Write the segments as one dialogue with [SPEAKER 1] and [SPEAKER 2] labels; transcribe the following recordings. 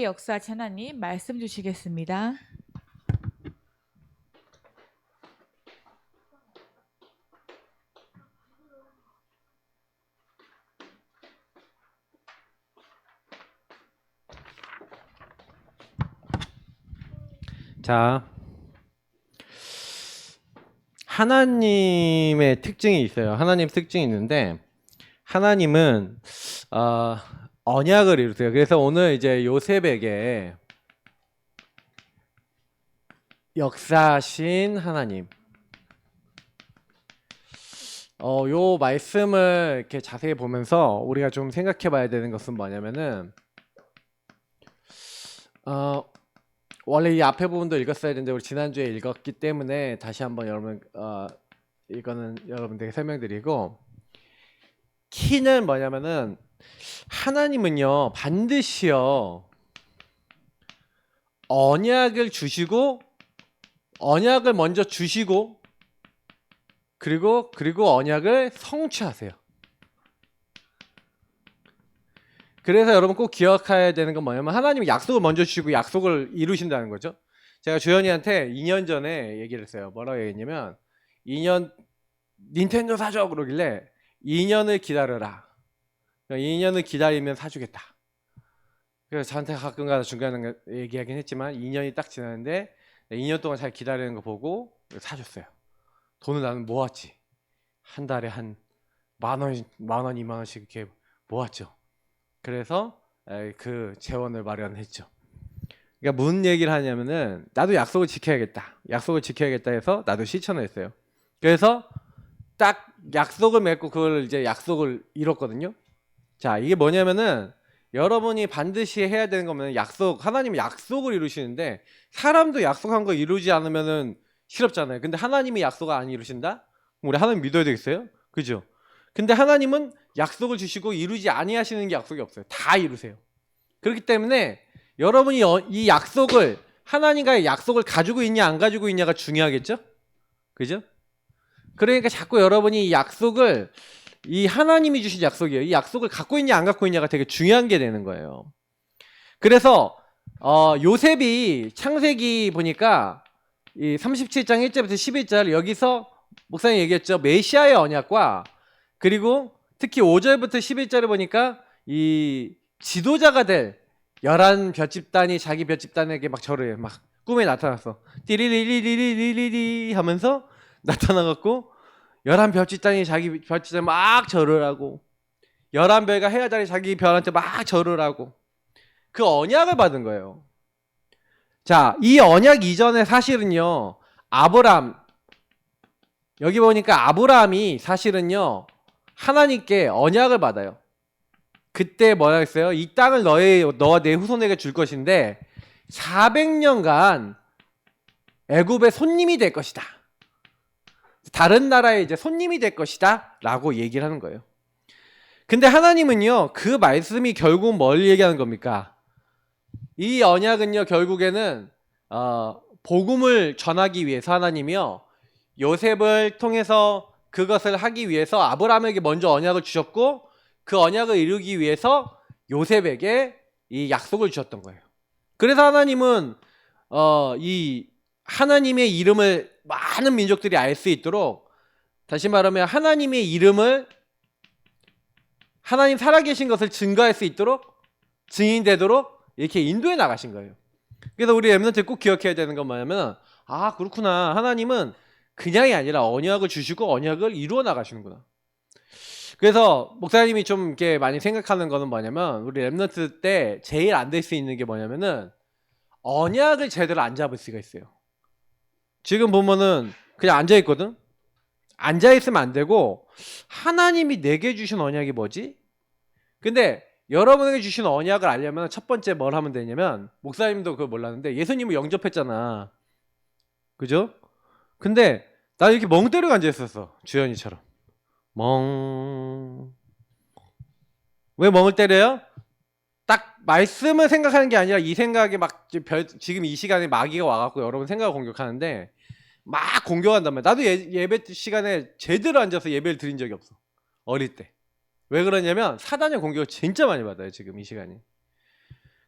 [SPEAKER 1] 역사하신 하나님 말씀 주시겠습니다.
[SPEAKER 2] 자, 하나님의 특징이 있어요. 하나님 특징이 있는데 하나님은 언약을 이루세요. 그래서 오늘 이제 요셉에게 역사하신 하나님. 요 말씀을 이렇게 자세히 보면서 우리가 좀 생각해 봐야 되는 것은 뭐냐면은 원래 이 앞에 부분도 읽었어야 되는데 우리 지난주에 읽었기 때문에 다시 한번 여러분 이거는 여러분들에게 설명드리고, 키는 뭐냐면은 하나님은요 반드시요 언약을 주시고 언약을 먼저 주시고 그리고 언약을 성취하세요. 그래서 여러분 꼭 기억해야 되는 건 뭐냐면 하나님이 약속을 먼저 주시고 약속을 이루신다는 거죠. 제가 주현이한테 2년 전에 얘기를 했어요. 뭐라고 얘기했냐면 2년 닌텐도 사줘 그러길래 2년을 기다려라. 2년을 기다리면 사주겠다. 그래서 저한테 가끔가다 중간에 얘기하긴 했지만 2년이 딱 지났는데 2년 동안 잘 기다리는 거 보고 사줬어요. 돈을 나는 모았지. 한 달에 한 만 원, 2만 원씩 이렇게 모았죠. 그래서 그 재원을 마련했죠. 그러니까 무슨 얘기를 하냐면은 나도 약속을 지켜야겠다. 약속을 지켜야겠다 해서 나도 실천을 했어요. 그래서 딱 약속을 맺고 그걸 이제 약속을 이뤘거든요. 자, 이게 뭐냐면은 여러분이 반드시 해야 되는 거면 하나님이 약속을 이루시는데 사람도 약속한 거 이루지 않으면은 싫었잖아요. 근데 하나님이 약속을 안 이루신다? 그럼 우리 하나님 믿어야 되겠어요? 그죠? 근데 하나님은 약속을 주시고 이루지 아니하시는 게 약속이 없어요. 다 이루세요. 그렇기 때문에 여러분이 이 약속을 하나님과의 약속을 가지고 있냐 안 가지고 있냐가 중요하겠죠? 그죠? 그러니까 자꾸 여러분이 이 약속을, 이 하나님이 주신 약속이에요. 이 약속을 갖고 있냐 안 갖고 있냐가 되게 중요한 게 되는 거예요. 그래서 요셉이 창세기 보니까 이 37장 1절부터 11절 여기서 목사님 얘기했죠. 메시아의 언약과 그리고 특히 5절부터 11절을 보니까 이 지도자가 될 11 별집단이 자기 별집단에게 막 절을 해. 막 꿈에 나타났어. 띠리리리리리리리 하면서 나타나갖고 11 별집단이 자기 별집단 막 절을 하고 11별가 해야자리 자기 별한테 막 절을 하고 그 언약을 받은 거예요. 자, 이 언약 이전에 사실은요 아브람, 여기 보니까 아브람이 사실은요 하나님께 언약을 받아요. 그때 뭐라 했어요? 이 땅을 너와 내 후손에게 줄 것인데 400년간 애굽의 손님이 될 것이다. 다른 나라의 이제 손님이 될 것이다 라고 얘기를 하는 거예요. 근데 하나님은요 그 말씀이 결국 뭘 얘기하는 겁니까? 이 언약은요 결국에는 복음을 전하기 위해서 하나님이요 요셉을 통해서 그것을 하기 위해서 아브라함에게 먼저 언약을 주셨고 그 언약을 이루기 위해서 요셉에게 이 약속을 주셨던 거예요. 그래서 하나님은 이 하나님의 이름을 많은 민족들이 알 수 있도록, 다시 말하면 하나님의 이름을, 하나님 살아계신 것을 증거할 수 있도록, 증인되도록 이렇게 인도해 나가신 거예요. 그래서 우리 렘넌트 꼭 기억해야 되는 건 뭐냐면 그렇구나, 하나님은 그냥이 아니라 언약을 주시고 언약을 이루어 나가시는구나. 그래서 목사님이 좀 이렇게 많이 생각하는 거는 뭐냐면 우리 렘넌트 때 제일 안 될 수 있는 게 뭐냐면은 언약을 제대로 안 잡을 수가 있어요. 지금 보면은 그냥 앉아있거든? 앉아있으면 안 되고 하나님이 내게 주신 언약이 뭐지? 근데 여러분에게 주신 언약을 알려면 첫 번째 뭘 하면 되냐면, 목사님도 그걸 몰랐는데 예수님을 영접했잖아. 그죠? 근데 나 이렇게 멍 때리고 앉아있었어. 주현이처럼 멍. 왜 멍을 때려요? 딱 말씀을 생각하는 게 아니라 이 생각에 막 지금 이 시간에 마귀가 와갖고 여러분 생각을 공격하는데 막 공격한단 말이야. 나도 예배 시간에 제대로 앉아서 예배를 드린 적이 없어, 어릴 때. 왜 그러냐면 사단의 공격을 진짜 많이 받아요 지금 이 시간이.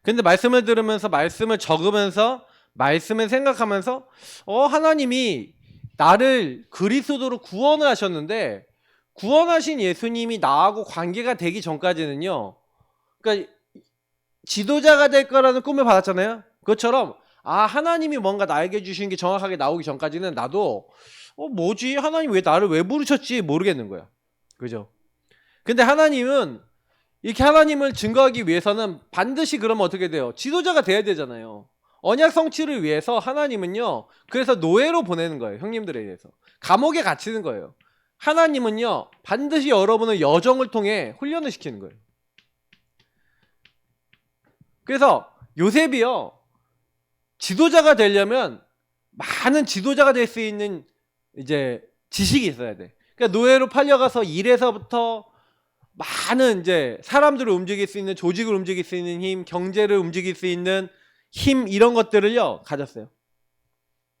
[SPEAKER 2] 근데 말씀을 들으면서 말씀을 적으면서 말씀을 생각하면서 하나님이 나를 그리스도로 구원을 하셨는데 구원하신 예수님이 나하고 관계가 되기 전까지는요. 그러니까 지도자가 될 거라는 꿈을 받았잖아요. 그것처럼 하나님이 뭔가 나에게 주신 게 정확하게 나오기 전까지는 나도 뭐지? 하나님 왜 나를 왜 부르셨지? 모르겠는 거야. 그죠? 근데 하나님은 이렇게 하나님을 증거하기 위해서는 반드시 그러면 어떻게 돼요? 지도자가 돼야 되잖아요. 언약 성취를 위해서 하나님은요. 그래서 노예로 보내는 거예요. 형님들에 의해서. 감옥에 갇히는 거예요. 하나님은요. 반드시 여러분을 여정을 통해 훈련을 시키는 거예요. 그래서 요셉이요. 지도자가 되려면 많은 지도자가 될 수 있는 이제 지식이 있어야 돼. 그러니까 노예로 팔려가서 일에서부터 많은 이제 사람들을 움직일 수 있는, 조직을 움직일 수 있는 힘, 경제를 움직일 수 있는 힘, 이런 것들을요 가졌어요.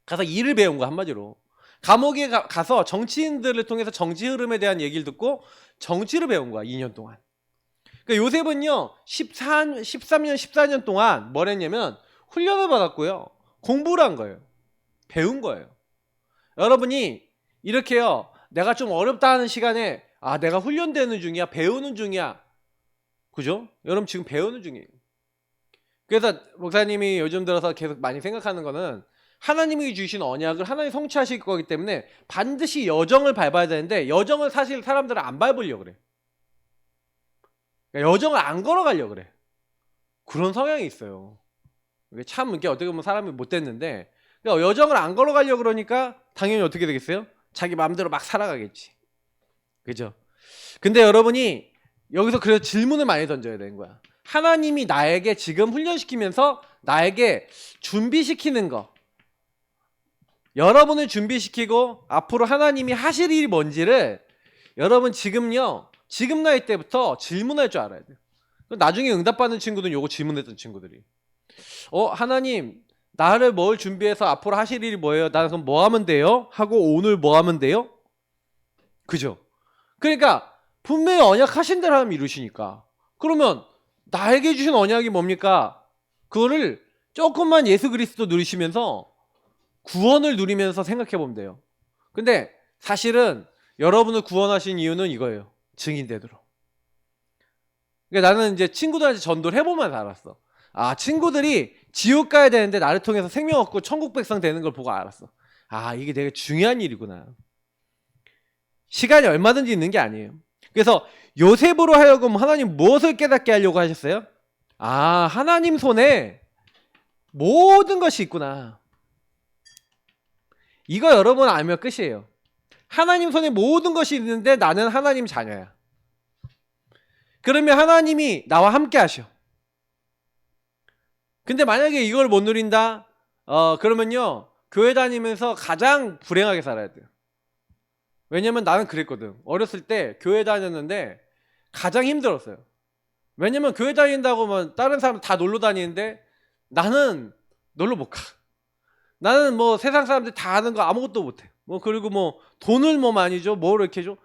[SPEAKER 2] 가서 일을 배운 거, 한마디로. 감옥에 가서 정치인들을 통해서 정치 흐름에 대한 얘기를 듣고 정치를 배운 거야. 2년 동안. 그러니까 요셉은요 13년 14년 동안 뭘 했냐면 훈련을 받았고요, 공부를 한 거예요. 배운 거예요. 여러분이 이렇게요, 내가 좀 어렵다 하는 시간에 내가 훈련되는 중이야, 배우는 중이야. 그죠? 여러분 지금 배우는 중이에요. 그래서 목사님이 요즘 들어서 계속 많이 생각하는 거는 하나님이 주신 언약을 하나님 성취하실 거기 때문에 반드시 여정을 밟아야 되는데, 여정을 사실 사람들은 안 밟으려고 그래. 그러니까 여정을 안 걸어가려고 그래. 그런 성향이 있어요. 이게 참 이렇게 어떻게 보면 사람이 못됐는데, 그러니까 여정을 안 걸어가려고 그러니까 당연히 어떻게 되겠어요? 자기 마음대로 막 살아가겠지. 그죠? 근데 여러분이 여기서 그래서 질문을 많이 던져야 되는 거야. 하나님이 나에게 지금 훈련시키면서 나에게 준비시키는 거, 여러분을 준비시키고 앞으로 하나님이 하실 일이 뭔지를 여러분 지금요, 지금 나이 때부터 질문할 줄 알아야 돼요. 나중에 응답받는 친구들은 요거 질문했던 친구들이 하나님 나를 뭘 준비해서 앞으로 하실 일이 뭐예요? 나는 그럼 뭐 하면 돼요? 하고 오늘 뭐 하면 돼요? 그죠? 그러니까 분명히 언약 하신 대로 하면 이루시니까, 그러면 나에게 주신 언약이 뭡니까? 그거를 조금만 예수 그리스도 누리시면서 구원을 누리면서 생각해 보면 돼요. 근데 사실은 여러분을 구원하신 이유는 이거예요. 증인되도록. 그러니까 나는 이제 친구들한테 전도를 해보면서 알았어. 친구들이 지옥 가야 되는데 나를 통해서 생명 얻고 천국 백성 되는 걸 보고 알았어. 이게 되게 중요한 일이구나. 시간이 얼마든지 있는 게 아니에요. 그래서 요셉으로 하여금 하나님 무엇을 깨닫게 하려고 하셨어요? 하나님 손에 모든 것이 있구나. 이거 여러분 알면 끝이에요. 하나님 손에 모든 것이 있는데 나는 하나님 자녀야. 그러면 하나님이 나와 함께 하셔. 근데 만약에 이걸 못 누린다? 그러면요, 교회 다니면서 가장 불행하게 살아야 돼요. 왜냐면 나는 그랬거든. 어렸을 때 교회 다녔는데 가장 힘들었어요. 왜냐면 교회 다닌다고 뭐 다른 사람 다 놀러 다니는데 나는 놀러 못 가. 나는 뭐 세상 사람들 다 아는 거 아무것도 못해. 그리고 뭐 돈을 뭐 많이 줘, 뭐 이렇게 줘,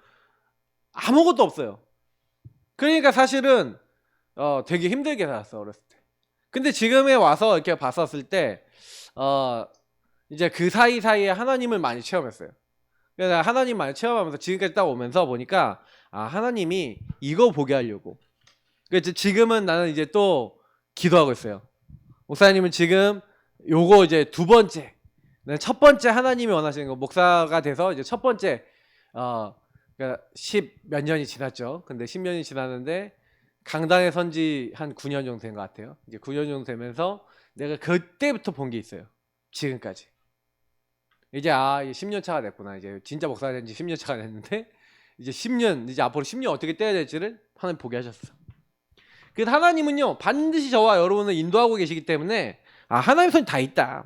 [SPEAKER 2] 아무것도 없어요. 그러니까 사실은 되게 힘들게 살았어, 어렸을 때. 근데 지금에 와서 이렇게 봤었을 때 이제 그 사이사이에 하나님을 많이 체험했어요. 그래서 하나님 많이 체험하면서 지금까지 딱 오면서 보니까 하나님이 이거 보게 하려고. 그래서 지금은 나는 이제 또 기도하고 있어요. 목사님은 지금 요거 이제 두 번째, 첫 번째 하나님이 원하시는 거, 목사가 돼서 이제 첫 번째 그러니까 10몇 년이 지났죠. 근데 10년이 지났는데 강단에 선지 한 9년 정도 된 것 같아요. 이제 9년 정도 되면서 내가 그때부터 본 게 있어요. 지금까지. 이제 10년 차가 됐구나. 이제 진짜 목사가 된 지 10년 차가 됐는데 이제 10년, 이제 앞으로 10년 어떻게 떼야 될지를 하나님 보게 하셨어. 그래서 하나님은요 반드시 저와 여러분을 인도하고 계시기 때문에 하나님 손이 다 있다.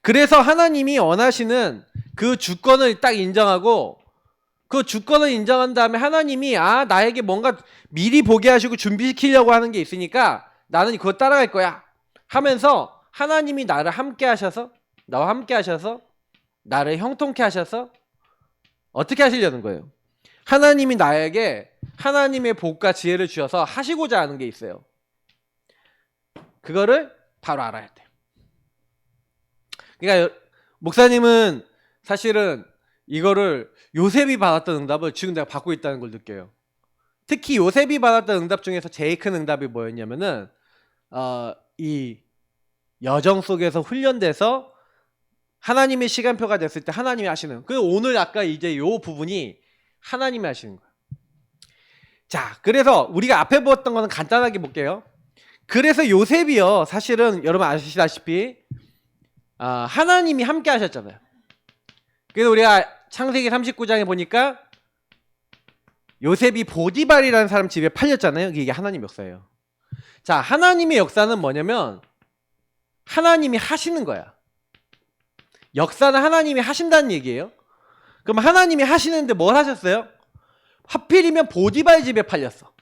[SPEAKER 2] 그래서 하나님이 원하시는 그 주권을 딱 인정하고, 그 주권을 인정한 다음에 하나님이 나에게 뭔가 미리 보게 하시고 준비시키려고 하는 게 있으니까 나는 그거 따라갈 거야 하면서 하나님이 나를 함께 하셔서, 나와 함께 하셔서 나를 형통케 하셔서 어떻게 하시려는 거예요? 하나님이 나에게 하나님의 복과 지혜를 주셔서 하시고자 하는 게 있어요. 그거를 바로 알아야 돼. 그러니까 목사님은 사실은 이거를 요셉이 받았던 응답을 지금 내가 받고 있다는 걸 느껴요. 특히 요셉이 받았던 응답 중에서 제일 큰 응답이 뭐였냐면은 이 여정 속에서 훈련돼서 하나님의 시간표가 됐을 때 하나님이 하시는, 그 오늘 아까 이제 요 부분이 하나님이 하시는 거예요. 자, 그래서 우리가 앞에 보았던 거는 간단하게 볼게요. 그래서 요셉이요, 사실은 여러분 아시다시피 하나님이 함께 하셨잖아요. 그래서 우리가 창세기 39장에 보니까 요셉이 보디발이라는 사람 집에 팔렸잖아요. 이게 하나님 역사예요. 자, 하나님의 역사는 뭐냐면 하나님이 하시는 거야. 역사는 하나님이 하신다는 얘기예요. 그럼 하나님이 하시는데 뭘 하셨어요? 하필이면 보디발 집에 팔렸어.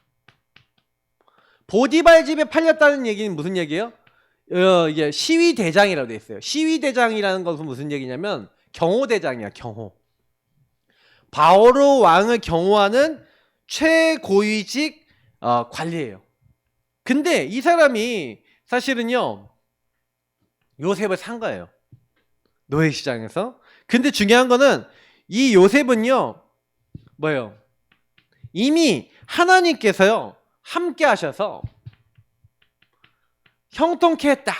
[SPEAKER 2] 보디발 집에 팔렸다는 얘기는 무슨 얘기예요? 이게 시위대장이라고 돼 있어요. 시위대장이라는 것은 무슨 얘기냐면 경호대장이야, 경호. 바오로 왕을 경호하는 최고위직 관리예요. 근데 이 사람이 사실은요, 요셉을 산 거예요. 노예시장에서. 근데 중요한 거는 이 요셉은요, 뭐예요? 이미 하나님께서요, 함께 하셔서 형통케 했다.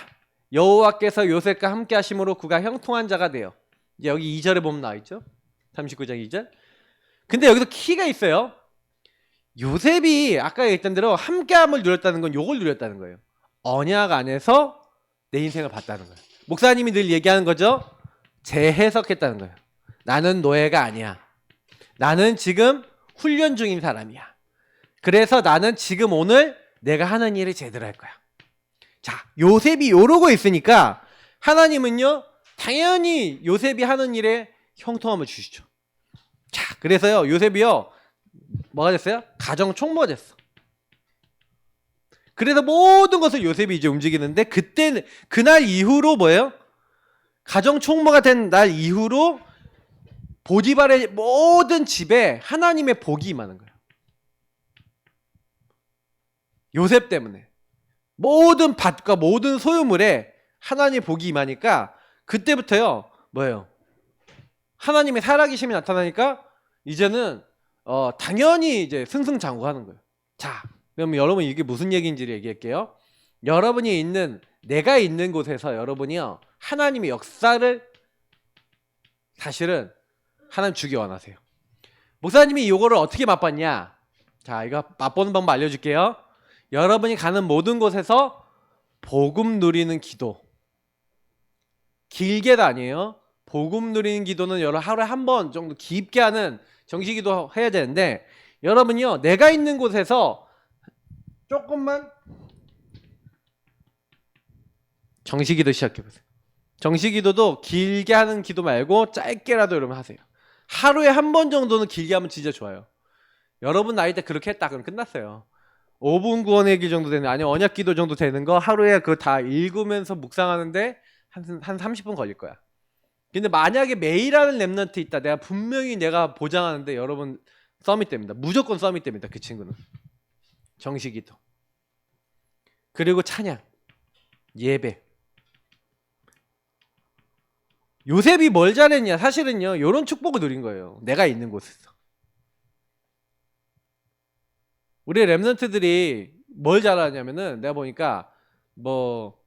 [SPEAKER 2] 여호와께서 요셉과 함께 하심으로 그가 형통한 자가 돼요. 이제 여기 2절에 보면 나와있죠? 39장 2절. 근데 여기서 키가 있어요. 요셉이 아까 얘기했던 대로 함께함을 누렸다는 건 요걸 누렸다는 거예요. 언약 안에서 내 인생을 봤다는 거예요. 목사님이 늘 얘기하는 거죠. 재해석했다는 거예요. 나는 노예가 아니야. 나는 지금 훈련 중인 사람이야. 그래서 나는 지금 오늘 내가 하는 일을 제대로 할 거야. 자, 요셉이 요러고 있으니까 하나님은요, 당연히 요셉이 하는 일에 형통함을 주시죠. 자, 그래서요, 요셉이요, 뭐가 됐어요? 가정 총무가 됐어. 그래서 모든 것을 요셉이 이제 움직이는데, 그때 그날 이후로 뭐예요? 가정 총무가 된 날 이후로 보디발의 모든 집에 하나님의 복이 임하는 거예요. 요셉 때문에 모든 밭과 모든 소유물에 하나님의 복이 임하니까 그때부터요, 뭐예요? 하나님의 살아계심이 나타나니까 이제는 당연히 이제 승승장구하는 거예요. 자, 그럼 여러분 이게 무슨 얘기인지를 얘기할게요. 여러분이 있는, 내가 있는 곳에서 여러분이요, 하나님의 역사를 사실은 하나님 주기 원하세요. 목사님이 이거를 어떻게 맛봤냐? 자, 이거 맛보는 방법 알려줄게요. 여러분이 가는 모든 곳에서 복음 누리는 기도, 길게도 아니에요. 복음 누리는 기도는 여러분 하루에 한 번 정도 깊게 하는 정식기도 해야 되는데, 여러분이요, 내가 있는 곳에서 조금만 정식기도 시작해보세요. 정식기도도 길게 하는 기도 말고 짧게라도 여러분 하세요. 하루에 한 번 정도는 길게 하면 진짜 좋아요. 여러분 나이 때 그렇게 했다 그럼 끝났어요. 5분 구원의 길 정도 되는, 아니면 언약기도 정도 되는 거 하루에 그거 다 읽으면서 묵상하는데 한 30분 걸릴 거야. 근데 만약에 매일 하는 랩런트 있다, 내가 보장하는데 여러분 서밋됩니다. 무조건 서밋됩니다. 그 친구는. 정식기도, 그리고 찬양, 예배. 요셉이 뭘 잘했냐? 사실은요, 이런 축복을 누린 거예요. 내가 있는 곳에서. 우리 랩런트들이 뭘 잘하냐면은, 내가 보니까 뭐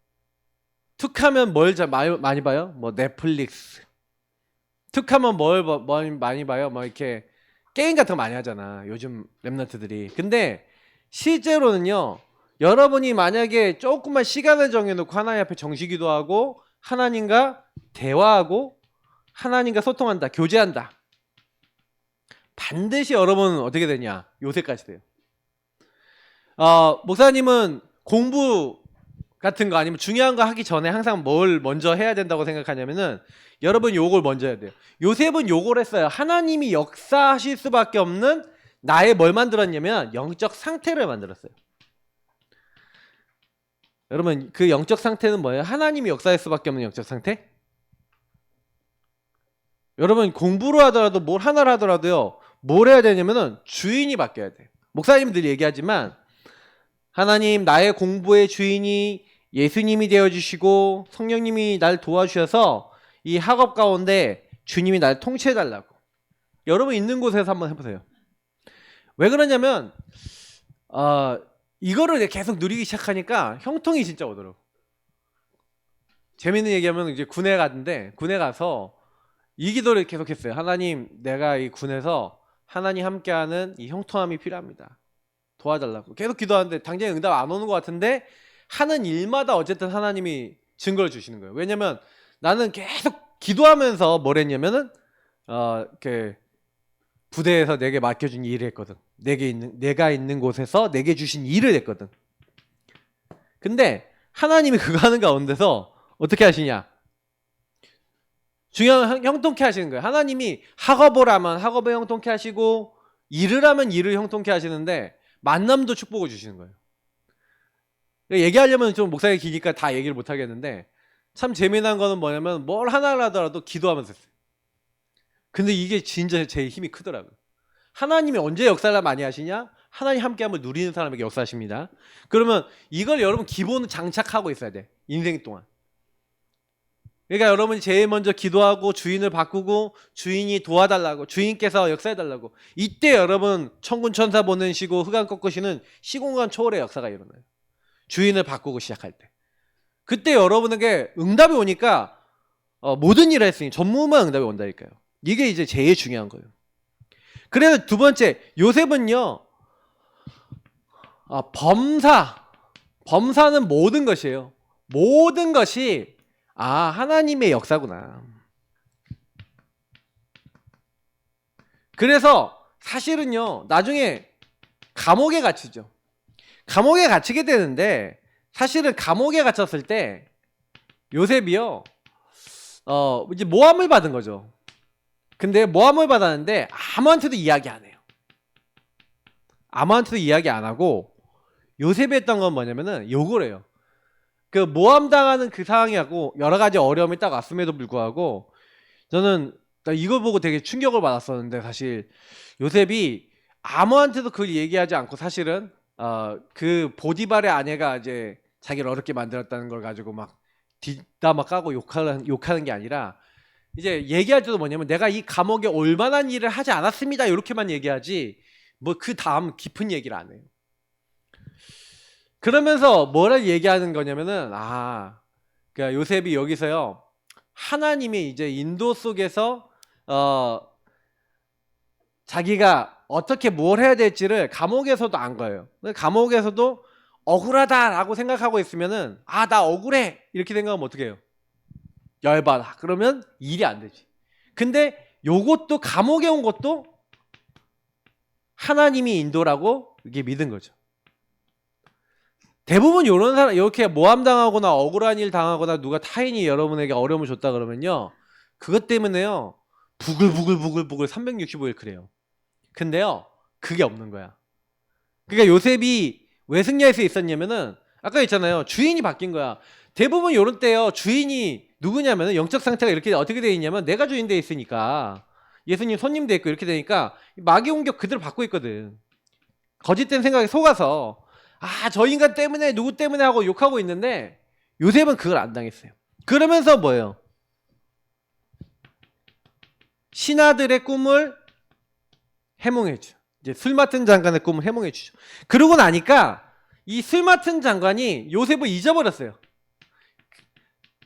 [SPEAKER 2] 툭하면 뭘 많이 봐요? 뭐 넷플릭스. 툭하면 뭘 많이 봐요? 뭐 이렇게 게임 같은 거 많이 하잖아, 요즘 랩런트들이. 근데 실제로는요, 여러분이 만약에 조금만 시간을 정해놓고 하나님 앞에 정식기도 하고 하나님과 대화하고 하나님과 소통한다, 교제한다, 반드시 여러분은 어떻게 되냐? 요새까지 돼요. 목사님은 공부 같은 거 아니면 중요한 거 하기 전에 항상 뭘 먼저 해야 된다고 생각하냐면은, 여러분 요걸 먼저 해야 돼요. 요셉은 요걸 했어요. 하나님이 역사하실 수밖에 없는 나의 뭘 만들었냐면 영적 상태를 만들었어요. 여러분 그 영적 상태는 뭐예요? 하나님이 역사할 수밖에 없는 영적 상태? 여러분 공부를 하더라도 뭘 하나를 하더라도요, 뭘 해야 되냐면은 주인이 바뀌어야 돼. 목사님들이 얘기하지만 하나님, 나의 공부의 주인이 예수님이 되어주시고 성령님이 날 도와주셔서 이 학업 가운데 주님이 날 통치해달라고. 여러분 있는 곳에서 한번 해보세요. 왜 그러냐면 이거를 계속 누리기 시작하니까 형통이 진짜 오더라고. 재밌는 얘기하면 이제 군에 갔는데 군에 가서 이 기도를 계속했어요. 하나님, 내가 이 군에서 하나님 함께하는 이 형통함이 필요합니다. 도와달라고 계속 기도하는데 당장에 응답 안 오는 것 같은데 하는 일마다 어쨌든 하나님이 증거를 주시는 거예요. 왜냐면 나는 계속 기도하면서 뭘 했냐면은 그 부대에서 내게 맡겨준 일을 했거든. 내가 있는 곳에서 내게 주신 일을 했거든. 근데 하나님이 그거 하는 가운데서 어떻게 하시냐? 중요한 형통케 하시는 거예요. 하나님이 학업을 하면 학업을 형통케 하시고 일을 하면 일을 형통케 하시는데 만남도 축복을 주시는 거예요. 얘기하려면 좀 목사님 기니까 다 얘기를 못 하겠는데 참 재미난 거는 뭐냐면 뭘 하나를 하더라도 기도하면서 했어요. 근데 이게 진짜 제일 힘이 크더라고요. 하나님이 언제 역사를 많이 하시냐? 하나님 함께함을 누리는 사람에게 역사하십니다. 그러면 이걸 여러분 기본은 장착하고 있어야 돼. 인생 동안. 그러니까 여러분이 제일 먼저 기도하고 주인을 바꾸고 주인이 도와달라고 주인께서 역사해달라고 이때 여러분 천군 천사 보내시고 흑암 꺾으시는 시공간 초월의 역사가 일어나요. 주인을 바꾸고 시작할 때 그때 여러분에게 응답이 오니까 모든 일을 했으니 전무후무한 응답이 온다니까요. 이게 이제 제일 중요한 거예요. 그래서 두 번째 요셉은요 범사는 모든 것이에요. 모든 것이 하나님의 역사구나. 그래서 사실은요 나중에 감옥에 갇히죠. 감옥에 갇히게 되는데 사실은 감옥에 갇혔을 때 요셉이요 이제 모함을 받은 거죠. 근데 모함을 받았는데 아무한테도 이야기 안 해요. 아무한테도 이야기 안 하고 요셉이 했던 건 뭐냐면은 요거래요. 그 모함당하는 그 상황이하고 여러 가지 어려움이 딱 왔음에도 불구하고 저는 이걸 보고 되게 충격을 받았었는데 사실 요셉이 아무한테도 그걸 얘기하지 않고 사실은 그 보디발의 아내가 이제 자기를 어렵게 만들었다는 걸 가지고 막 뒷담화 까고 욕하는 게 아니라 이제 얘기할 때도 뭐냐면 내가 이 감옥에 올만한 일을 하지 않았습니다 이렇게만 얘기하지 뭐 그 다음 깊은 얘기를 안 해요. 그러면서 뭐를 얘기하는 거냐면은 그러니까 요셉이 여기서요 하나님이 이제 인도 속에서 자기가 어떻게 뭘 해야 될지를 감옥에서도 안 거예요. 감옥에서도 억울하다라고 생각하고 있으면은 나 억울해 이렇게 생각하면 어떻게 해요? 열받아. 그러면 일이 안 되지. 근데 요것도 감옥에 온 것도 하나님이 인도라고 이게 믿은 거죠. 대부분 이런 사람 이렇게 모함당하거나 억울한 일 당하거나 누가 타인이 여러분에게 어려움을 줬다 그러면요 그것 때문에요 부글부글 365일 그래요. 근데요 그게 없는 거야. 그러니까 요셉이 왜 승리할 수 있었냐면은 아까 했잖아요 주인이 바뀐 거야. 대부분 이런 때요 주인이 누구냐면은 영적 상태가 이렇게 어떻게 돼 있냐면 내가 주인 돼 있으니까 예수님 손님 돼 있고 이렇게 되니까 마귀 공격 그대로 받고 있거든. 거짓된 생각에 속아서 저 인간 때문에 누구 때문에 하고 욕하고 있는데 요셉은 그걸 안 당했어요. 그러면서 뭐예요? 신하들의 꿈을 해몽해줘. 이제 술 맡은 장관의 꿈을 해몽해주죠. 그러고 나니까 이 술 맡은 장관이 요셉을 잊어버렸어요.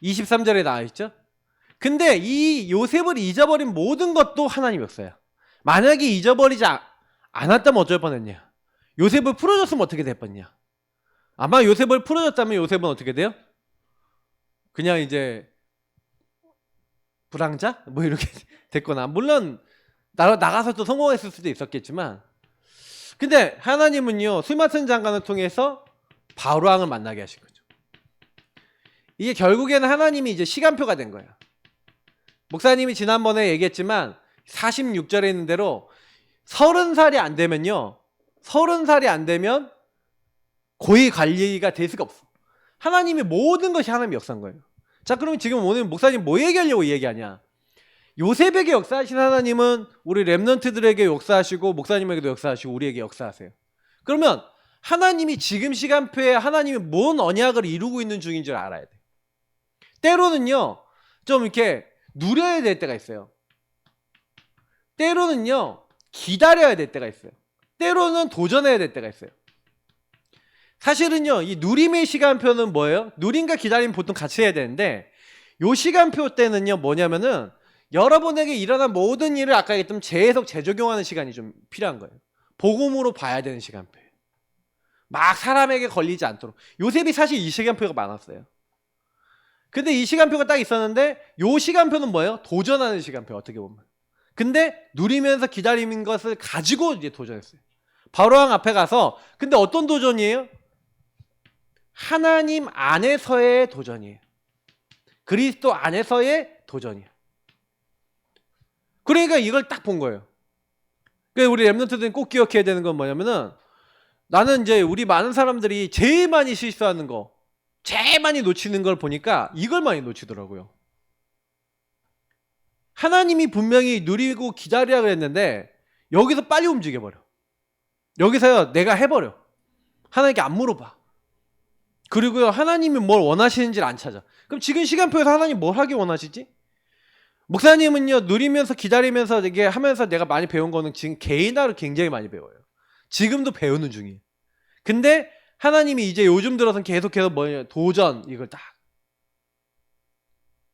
[SPEAKER 2] 23절에 나와있죠. 근데 이 요셉을 잊어버린 모든 것도 하나님 역사야. 만약에 잊어버리지 않았다면 어쩔 뻔했냐. 요셉을 풀어줬으면 어떻게 될 뻔냐. 아마 요셉을 풀어줬다면 요셉은 어떻게 돼요? 그냥 이제 불황자? 뭐 이렇게 됐거나 물론 나가서 또 성공했을 수도 있었겠지만 근데 하나님은요 술 맡은 장관을 통해서 바로왕을 만나게 하신 거죠. 이게 결국에는 하나님이 이제 시간표가 된 거예요. 목사님이 지난번에 얘기했지만 46절에 있는 대로 30살이 안 되면요 30살이 안 되면 고위 관리가 될 수가 없어. 하나님의 모든 것이 하나님의 역사인 거예요. 자 그러면 지금 오늘 목사님 뭐 얘기하려고 얘기하냐. 요셉에게 역사하신 하나님은 우리 렘넌트들에게 역사하시고 목사님에게도 역사하시고 우리에게 역사하세요. 그러면 하나님이 지금 시간표에 하나님이 뭔 언약을 이루고 있는 중인 줄 알아야 돼요. 때로는요, 좀 이렇게 누려야 될 때가 있어요. 때로는요, 기다려야 될 때가 있어요. 때로는 도전해야 될 때가 있어요. 사실은요, 이 누림의 시간표는 뭐예요? 누림과 기다림 보통 같이 해야 되는데, 요 시간표 때는요, 뭐냐면은, 여러분에게 일어난 모든 일을 아까 얘기했던 재해석, 재적용하는 시간이 좀 필요한 거예요. 복음으로 봐야 되는 시간표예요. 막 사람에게 걸리지 않도록. 요셉이 사실 이 시간표가 많았어요. 근데 이 시간표가 딱 있었는데, 요 시간표는 뭐예요? 도전하는 시간표, 어떻게 보면. 근데 누리면서 기다리는 것을 가지고 이제 도전했어요. 바로왕 앞에 가서, 근데 어떤 도전이에요? 하나님 안에서의 도전이에요. 그리스도 안에서의 도전이에요. 그러니까 이걸 딱 본 거예요. 그러니까 우리 랩런트들은 꼭 기억해야 되는 건 뭐냐면은, 나는 이제 우리 많은 사람들이 제일 많이 실수하는 거, 제일 많이 놓치는 걸 보니까 이걸 많이 놓치더라고요. 하나님이 분명히 누리고 기다리라 그랬는데 여기서 빨리 움직여버려. 여기서요, 내가 해버려. 하나님께 안 물어봐. 그리고요, 하나님이 뭘 원하시는지를 안 찾아. 그럼 지금 시간표에서 하나님 뭘 하기 원하시지? 목사님은요, 누리면서 기다리면서 이게 하면서 내가 많이 배운 거는 지금 개인화를 굉장히 많이 배워요. 지금도 배우는 중이에요. 근데 하나님이 이제 요즘 들어서는 계속해서 뭐냐, 도전, 이걸 딱.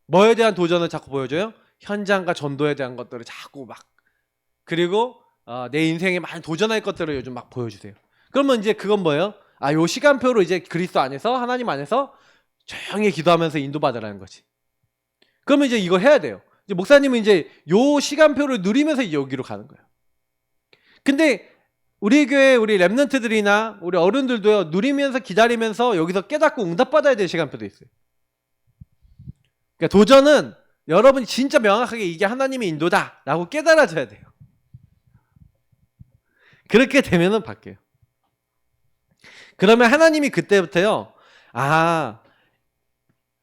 [SPEAKER 2] 뭐에 대한 도전을 자꾸 보여줘요? 현장과 전도에 대한 것들을 자꾸 막. 그리고 내 인생에 많이 도전할 것들을 요즘 막 보여주세요. 그러면 이제 그건 뭐예요? 요 시간표로 이제 그리스도 안에서, 하나님 안에서 조용히 기도하면서 인도받으라는 거지. 그러면 이제 이걸 해야 돼요. 이제 목사님은 이제 요 시간표를 누리면서 여기로 가는 거예요. 근데 우리 교회, 우리 랩런트들이나 우리 어른들도요, 누리면서 기다리면서 여기서 깨닫고 응답받아야 될 시간표도 있어요. 그러니까 도전은 여러분이 진짜 명확하게 이게 하나님의 인도다 라고 깨달아져야 돼요. 그렇게 되면은 바뀌어요. 그러면 하나님이 그때부터요,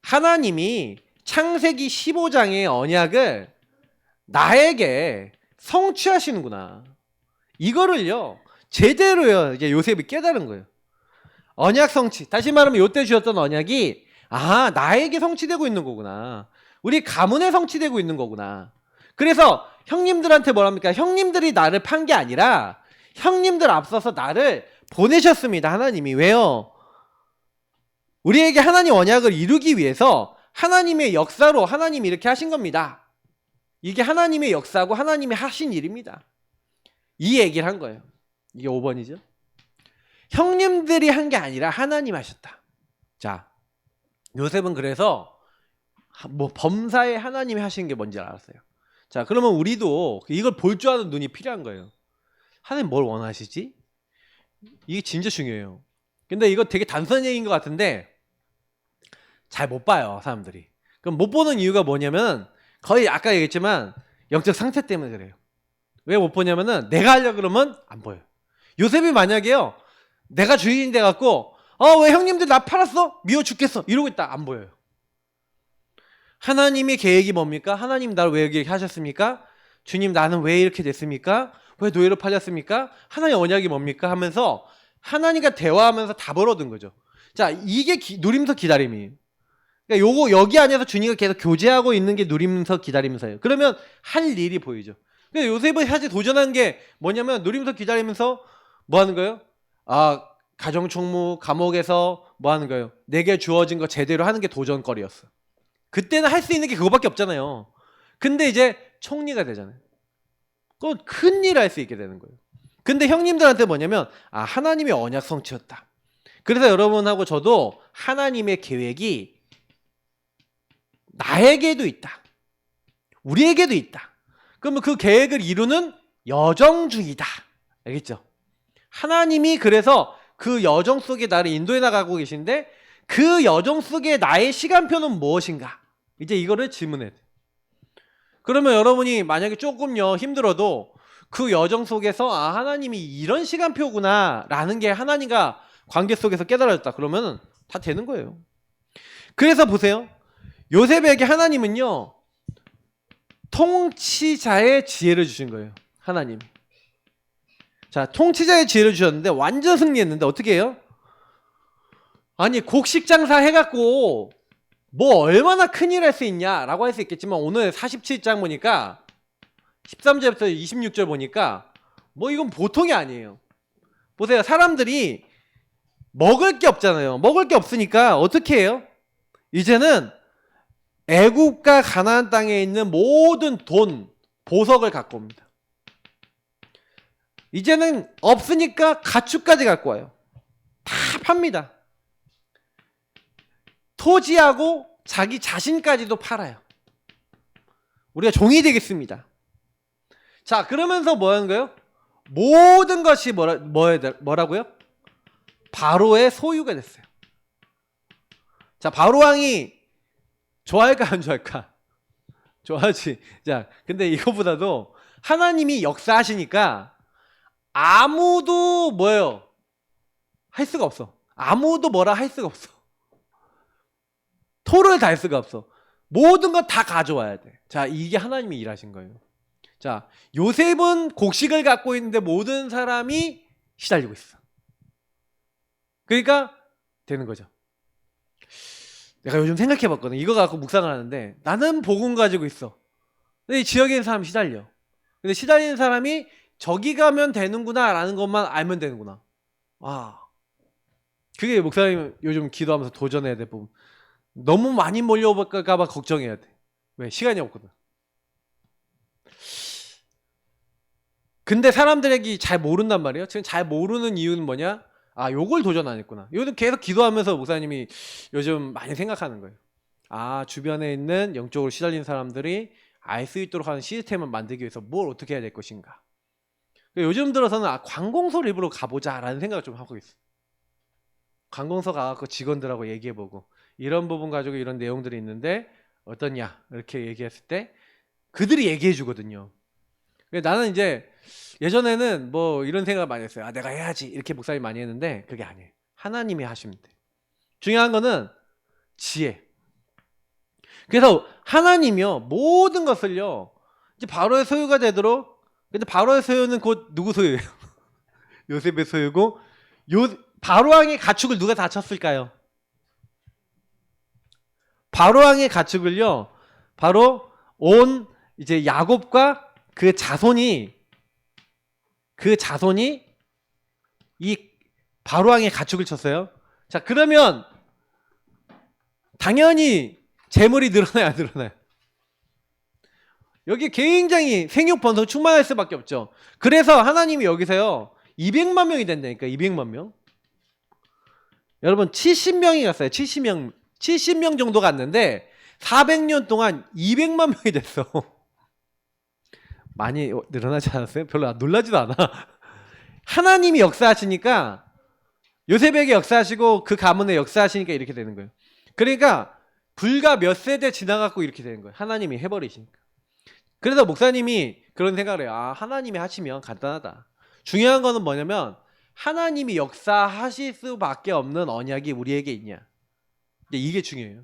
[SPEAKER 2] 하나님이 창세기 15장의 언약을 나에게 성취하시는구나. 이거를요, 제대로요, 이제 요셉이 깨달은 거예요. 언약 성취. 다시 말하면 요때 주셨던 언약이, 나에게 성취되고 있는 거구나. 우리 가문에 성취되고 있는 거구나. 그래서 형님들한테 뭐랍니까? 형님들이 나를 판 게 아니라 형님들 앞서서 나를 보내셨습니다. 하나님이. 왜요? 우리에게 하나님 언약을 이루기 위해서 하나님의 역사로 하나님이 이렇게 하신 겁니다. 이게 하나님의 역사고 하나님이 하신 일입니다. 이 얘기를 한 거예요. 이게 5번이죠. 형님들이 한 게 아니라 하나님 하셨다. 자, 요셉은 그래서 범사에 하나님이 하신 게 뭔지 알았어요. 자, 그러면 우리도 이걸 볼 줄 아는 눈이 필요한 거예요. 하나님 뭘 원하시지? 이게 진짜 중요해요. 근데 이거 되게 단순한 얘기인 것 같은데 잘 못 봐요, 사람들이. 그럼 못 보는 이유가 뭐냐면 거의 아까 얘기했지만 영적 상태 때문에 그래요. 왜 못 보냐면은 내가 하려고 그러면 안 보여요. 요셉이 만약에요, 내가 주인이 돼갖고 왜 형님들 나 팔았어? 미워 죽겠어 이러고 있다, 안 보여요. 하나님의 계획이 뭡니까? 하나님 나를 왜 이렇게 하셨습니까? 주님 나는 왜 이렇게 됐습니까? 왜 노예로 팔렸습니까? 하나님의 언약이 뭡니까? 하면서 하나님과 대화하면서 답을 얻은 거죠. 자, 이게 누림서 기다림이에요. 그러니까 요거 여기 안에서 주님과 계속 교제하고 있는 게 누림서 기다리면서예요. 그러면 할 일이 보이죠. 그러니까 요셉은 사실 도전한 게 뭐냐면 누림서 기다리면서 뭐 하는 거예요? 가정총무 감옥에서 뭐 하는 거예요? 내게 주어진 거 제대로 하는 게 도전거리였어. 그때는 할 수 있는 게 그거밖에 없잖아요. 근데 이제 총리가 되잖아요. 그건 큰일 할 수 있게 되는 거예요. 근데 형님들한테 뭐냐면 하나님의 언약 성취였다. 그래서 여러분하고 저도 하나님의 계획이 나에게도 있다. 우리에게도 있다. 그러면 그 계획을 이루는 여정 중이다. 알겠죠? 하나님이 그래서 그 여정 속에 나를 인도해 나가고 계신데 그 여정 속에 나의 시간표는 무엇인가? 이제 이거를 질문해야 돼요. 그러면 여러분이 만약에 조금요 힘들어도 그 여정 속에서 하나님이 이런 시간표구나 라는 게 하나님과 관계 속에서 깨달아졌다. 그러면 다 되는 거예요. 그래서 보세요. 요셉에게 하나님은요 통치자의 지혜를 주신 거예요. 하나님. 자, 통치자의 지혜를 주셨는데 완전 승리했는데 어떻게 해요? 아니 곡식 장사 해갖고 뭐 얼마나 큰일 할 수 있냐라고 할 수 있겠지만 오늘 47장 보니까 13절부터 26절 보니까 뭐 이건 보통이 아니에요. 보세요. 사람들이 먹을 게 없잖아요. 먹을 게 없으니까 어떻게 해요? 이제는 애굽과 가나안 땅에 있는 모든 돈, 보석을 갖고 옵니다. 이제는 없으니까 가축까지 갖고 와요. 다 팝니다. 토지하고 자기 자신까지도 팔아요. 우리가 종이 되겠습니다. 자, 그러면서 뭐 하는 거예요? 모든 것이 뭐라고요? 바로의 소유가 됐어요. 자, 바로 왕이 좋아할까 안 좋아할까? 좋아하지. 자, 근데 이거보다도 하나님이 역사하시니까 아무도 뭐예요? 할 수가 없어. 아무도 뭐라 할 수가 없어. 토를 달 수가 없어. 모든 건 다 가져와야 돼. 자, 이게 하나님이 일하신 거예요. 자, 요셉은 곡식을 갖고 있는데 모든 사람이 시달리고 있어. 그러니까 되는 거죠. 내가 요즘 생각해 봤거든. 이거 갖고 묵상을 하는데 나는 복음 가지고 있어. 근데 이 지역에 있는 사람이 시달려. 근데 시달리는 사람이 저기 가면 되는구나 라는 것만 알면 되는구나. 아, 그게 목사님 요즘 기도하면서 도전해야 될 부분. 너무 많이 몰려올까 봐 걱정해야 돼. 왜? 시간이 없거든. 근데 사람들에게 잘 모른단 말이에요. 지금 잘 모르는 이유는 뭐냐? 아, 요걸 도전 안 했구나. 요즘 계속 기도하면서 목사님이 요즘 많이 생각하는 거예요. 아, 주변에 있는 영적으로 시달린 사람들이 알 수 있도록 하는 시스템을 만들기 위해서 뭘 어떻게 해야 될 것인가. 요즘 들어서는 관공서 일부러 가보자라는 생각을 좀 하고 있어요. 관공서 가서 직원들하고 얘기해보고 이런 부분 가지고 이런 내용들이 있는데 어떠냐 이렇게 얘기했을 때 그들이 얘기해 주거든요. 나는 이제 예전에는 뭐 이런 생각을 많이 했어요. 아, 내가 해야지 이렇게 목사님 많이 했는데 그게 아니에요. 하나님이 하시면 돼. 중요한 거는 지혜. 그래서 하나님이요 모든 것을요 이제 바로의 소유가 되도록. 근데 바로의 소유는 곧 누구 소유예요? 요셉의 소유고 바로 왕의 가축을 누가 다 쳤을까요? 바로 왕의 가축을요 바로 온 이제 야곱과 그 자손이 이 바로 왕의 가축을 쳤어요. 자, 그러면 당연히 재물이 늘어나야 안 늘어나요? 여기 굉장히 생육 번성 충만할 수밖에 없죠. 그래서 하나님이 여기서요 200만 명이 된다니까. 200만 명. 여러분 70명이 갔어요. 70명 정도 갔는데 400년 동안 200만 명이 됐어. 많이 늘어나지 않았어요? 별로 놀라지도 않아. 하나님이 역사하시니까 요셉에게 역사하시고 그 가문에 역사하시니까 이렇게 되는 거예요. 그러니까 불과 몇 세대 지나갖고 이렇게 되는 거예요. 하나님이 해버리시니까. 그래서 목사님이 그런 생각을 해요. 아, 하나님이 하시면 간단하다. 중요한 거는 뭐냐면 하나님이 역사하실 수밖에 없는 언약이 우리에게 있냐. 이게 중요해요.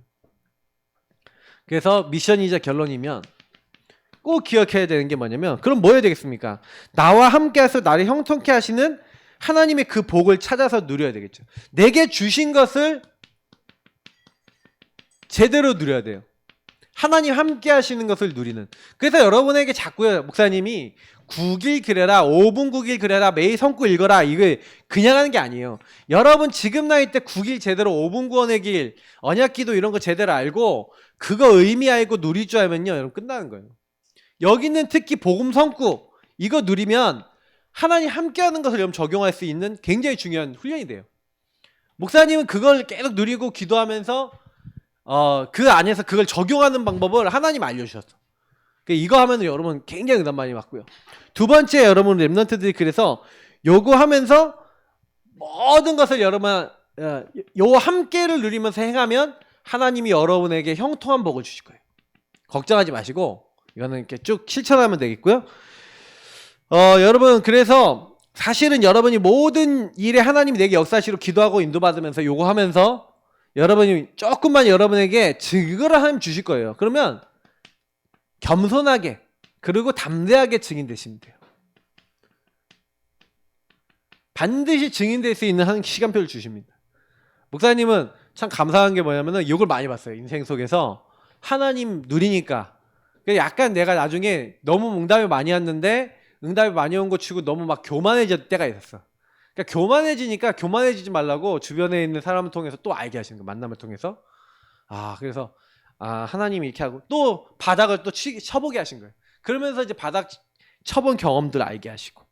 [SPEAKER 2] 그래서 미션이자 결론이면 꼭 기억해야 되는 게 뭐냐면 그럼 뭐 해야 되겠습니까? 나와 함께 하셔서 나를 형통케 하시는 하나님의 그 복을 찾아서 누려야 되겠죠. 내게 주신 것을 제대로 누려야 돼요. 하나님 함께 하시는 것을 누리는. 그래서 여러분에게 자꾸요 목사님이 9길 그래라 5분 9길 그래라 매일 성구 읽어라 이거 그냥 하는 게 아니에요. 여러분 지금 나이 때 9길 제대로 5분 구원의 길 언약기도 이런 거 제대로 알고 그거 의미 알고 누릴 줄 알면요 여러분 끝나는 거예요. 여기는 특히 복음 성구 이거 누리면 하나님 함께 하는 것을 여러분 적용할 수 있는 굉장히 중요한 훈련이 돼요. 목사님은 그걸 계속 누리고 기도하면서 그 안에서 그걸 적용하는 방법을 하나님 알려주셨어. 이거 하면 여러분 굉장히 응답 많이 받고요. 두 번째 여러분 랩런트들이 그래서 요거 하면서 모든 것을 여러분 요 함께를 누리면서 행하면 하나님이 여러분에게 형통한 복을 주실 거예요. 걱정하지 마시고 이거는 이렇게 쭉 실천하면 되겠고요. 여러분 그래서 사실은 여러분이 모든 일에 하나님이 내게 역사시로 기도하고 인도받으면서 요거 하면서 여러분이 조금만 여러분에게 증거를 하나님 주실 거예요. 그러면 겸손하게 그리고 담대하게 증인되시면 돼요. 반드시 증인될 수 있는 한 시간표를 주십니다. 목사님은 참 감사한 게 뭐냐면은 욕을 많이 봤어요. 인생 속에서 하나님 누리니까 약간 내가 나중에 너무 응답이 많이 왔는데 응답이 많이 온 거 치고 너무 막 교만해질 때가 있었어. 그러니까 교만해지니까 교만해지지 말라고 주변에 있는 사람을 통해서 또 알게 하시는 거예요. 만남을 통해서. 그래서 하나님이 이렇게 하고 또 바닥을 또 쳐보게 하신 거예요. 그러면서 이제 바닥 쳐본 경험들을 알게 하시고.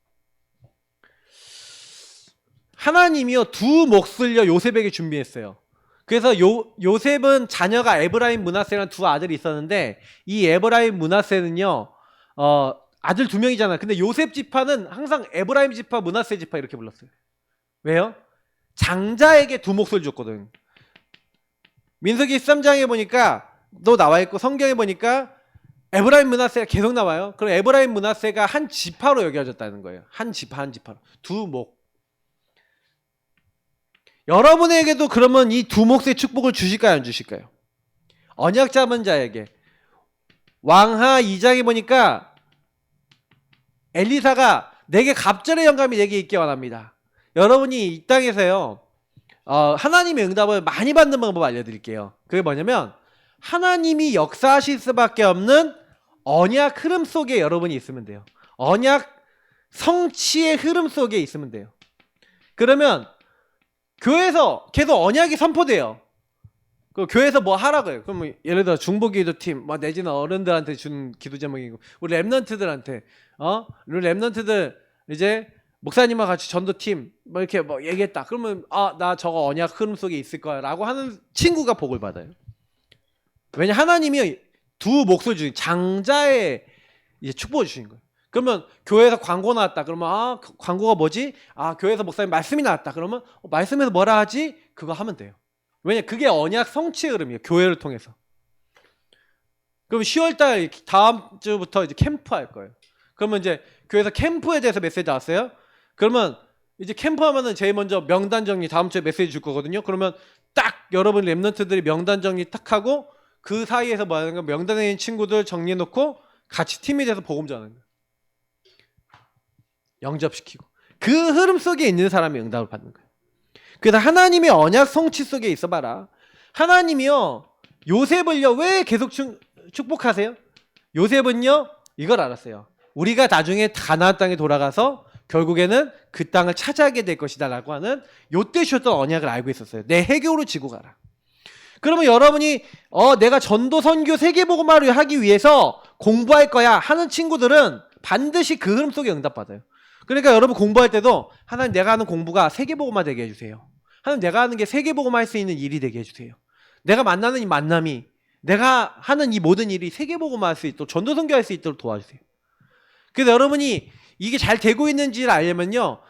[SPEAKER 2] 하나님이요 두 몫을요 요셉에게 준비했어요. 그래서 요셉은 자녀가 에브라임 므낫세라는 두 아들이 있었는데 이 에브라임 므낫세는요 아들 두 명이잖아요. 근데 요셉 지파는 항상 에브라임 지파 므낫세 지파 이렇게 불렀어요. 왜요? 장자에게 두 몫을 줬거든. 민수기 13장에 보니까 또 나와 있고 성경에 보니까 에브라임 므낫세가 계속 나와요. 그럼 에브라임 므낫세가 한 지파로 여겨졌다는 거예요. 한 지파로 두 몫. 여러분에게도 그러면 이 두 몫의 축복을 주실까요? 안 주실까요? 언약 잡은 자에게 왕하 2장에 보니까 엘리사가 내게 갑절의 영감이 내게 있기 원합니다. 여러분이 이 땅에서요 하나님의 응답을 많이 받는 방법 알려드릴게요. 그게 뭐냐면 하나님이 역사하실 수밖에 없는 언약 흐름 속에 여러분이 있으면 돼요. 언약 성취의 흐름 속에 있으면 돼요. 그러면 교회에서 계속 언약이 선포돼요. 그 교회에서 뭐 하라고 해요. 그럼 뭐 예를 들어 중보기도팀 뭐 내지는 어른들한테 준 기도 제목이고 우리 랩런트들한테 우리 랩런트들 이제 목사님과 같이 전도팀 뭐 이렇게 뭐 얘기했다. 그러면 나 저거 언약 흐름 속에 있을 거야 라고 하는 친구가 복을 받아요. 왜냐 하나님이 두 몫을 주신 장자의 이제 축복을 주신 거예요. 그러면 교회에서 광고 나왔다. 그러면 광고가 뭐지? 교회에서 목사님 말씀이 나왔다. 그러면 말씀에서 뭐라 하지? 그거 하면 돼요. 왜냐 그게 언약 성취의 흐름이에요. 교회를 통해서. 그럼 10월달 다음 주부터 이제 캠프 할 거예요. 그러면 이제 교회에서 캠프에 대해서 메시지 나왔어요. 그러면 이제 캠프 하면은 제일 먼저 명단 정리 다음 주에 메시지 줄 거거든요. 그러면 딱 여러분 랩런트들이 명단 정리 딱 하고 그 사이에서 뭐 하는 거 명단에 있는 친구들 정리해 놓고 같이 팀이 돼서 복음 전하는 거예요. 영접시키고 그 흐름 속에 있는 사람이 응답을 받는 거예요. 그래서 하나님의 언약 성취 속에 있어 봐라. 하나님이요 요셉을요 왜 계속 축복하세요? 요셉은요 이걸 알았어요. 우리가 나중에 가나안 땅에 돌아가서 결국에는 그 땅을 차지하게 될 것이다 라고 하는 요때 주셨던 언약을 알고 있었어요. 내 해교로 지고 가라. 그러면 여러분이 내가 전도 선교 세계복음화를 하기 위해서 공부할 거야 하는 친구들은 반드시 그 흐름 속에 응답받아요. 그러니까 여러분 공부할 때도 하나님 내가 하는 공부가 세계복음화 되게 해주세요. 하나님 내가 하는 게 세계복음화 할 수 있는 일이 되게 해주세요. 내가 만나는 이 만남이 내가 하는 이 모든 일이 세계복음화 할 수 있도록 전도 선교할 수 있도록 도와주세요. 그래서 여러분이 이게 잘 되고 있는지를 알려면요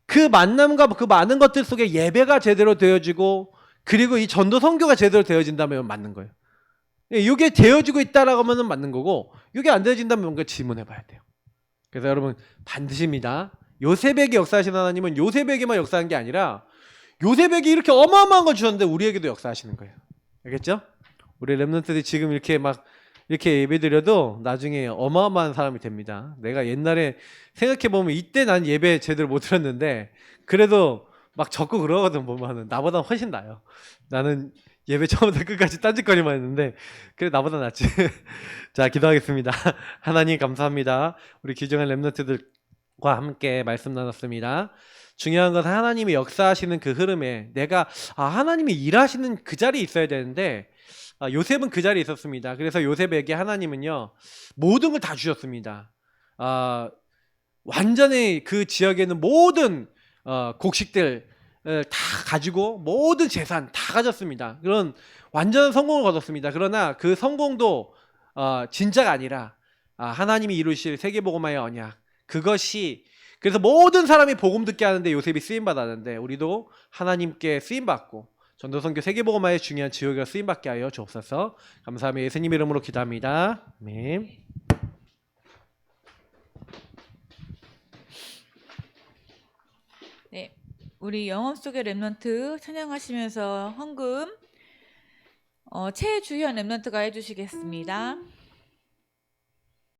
[SPEAKER 2] 그 만남과 그 많은 것들 속에 예배가 제대로 되어지고 그리고 이 전도 선교가 제대로 되어진다면 맞는 거예요. 이게 되어지고 있다라고 하면 맞는 거고 이게 안 되어진다면 뭔가 질문해 봐야 돼요. 그래서 여러분 반드시입니다. 요셉에게 역사하시는 하나님은 요셉에게만 역사한 게 아니라 요셉에게 이렇게 어마어마한 걸 주셨는데 우리에게도 역사하시는 거예요. 알겠죠? 우리 랩런트들이 지금 이렇게 막 이렇게 예배드려도 나중에 어마어마한 사람이 됩니다. 내가 옛날에 생각해보면 이때 난 예배 제대로 못 드렸는데 그래도 막 적고 그러거든 보면은 나보다 훨씬 나아요. 나는 예배 처음부터 끝까지 딴짓거리만 했는데 그래 나보다 낫지. 자 기도하겠습니다. 하나님 감사합니다. 우리 귀중한 랩런트들과 함께 말씀 나눴습니다. 중요한 것은 하나님이 역사하시는 그 흐름에 내가 하나님이 일하시는 그 자리에 있어야 되는데 요셉은 그 자리에 있었습니다. 그래서 요셉에게 하나님은요 모든 걸 다 주셨습니다. 완전히 그 지역에는 모든 곡식들 다 가지고 모든 재산 다 가졌습니다. 그런 완전한 성공을 거뒀습니다. 그러나 그 성공도 진짜가 아니라 하나님이 이루실 세계복음화의 언약 그것이 그래서 모든 사람이 복음 듣게 하는데 요셉이 쓰임받았는데 우리도 하나님께 쓰임받고 전도선교 세계복음화의 중요한 지역에 쓰임받게 하여 주옵소서. 감사하며 예수님 이름으로 기도합니다. 아멘.
[SPEAKER 1] 네, 우리 영업 속의 랩런트 찬양하시면서 헌금 최주현 랩런트가 해주시겠습니다.